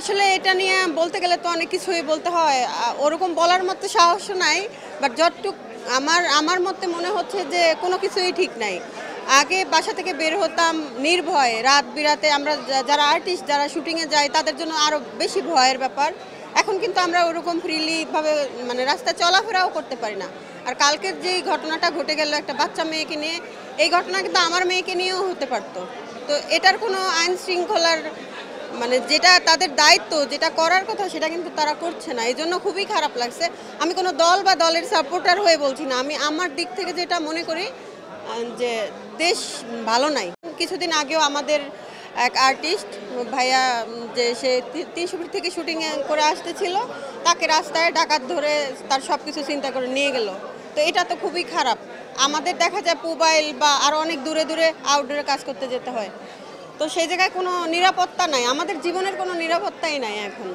আসলে এটা নিয়ে বলতে গেলে তো অনেক কিছুই বলতে হয়। ওরকম বলার মতো সাহসও নাই। বাট যতটুক আমার মতে মনে হচ্ছে যে কোনো কিছুই ঠিক নাই। আগে বাসা থেকে বের হতাম নির্ভয়ে, রাত বিরাতে আমরা যারা আর্টিস্ট যারা শুটিংয়ে যাই তাদের জন্য আরও বেশি ভয়ের ব্যাপার। এখন কিন্তু আমরা ওরকম ফ্রিলি ভাবে মানে রাস্তায় চলাফেরাও করতে পারি না। আর কালকের যেই ঘটনাটা ঘটে গেল একটা বাচ্চা মেয়েকে নিয়ে, এই ঘটনা কিন্তু আমার মেয়েকে নিয়েও হতে পারতো। তো এটার কোনো আইন শৃঙ্খলার মানে যেটা তাদের দায়িত্ব, যেটা করার কথা সেটা কিন্তু তারা করছে না। এজন্য খুবই খারাপ লাগছে। আমি কোনো দল বা দলের সাপোর্টার হয়ে বলছি না। আমি আমার দিক থেকে যেটা মনে করি যে দেশ ভালো নাই। কিছুদিন আগেও আমাদের এক আর্টিস্ট ভাইয়া যে সে ৩০০ ফিট থেকে শুটিং করে আসতেছিল, তাকে রাস্তায় ডাকাত ধরে তার সব কিছু চিন্তা করে নিয়ে গেল। তো এটা তো খুবই খারাপ। আমাদের দেখা যায় মোবাইল বা আরও অনেক দূরে দূরে আউটডোরে কাজ করতে যেতে হয়। তো সেই জায়গায় কোনো নিরাপত্তা নাই, আমাদের জীবনের কোনো নিরাপত্তাই নাই এখন।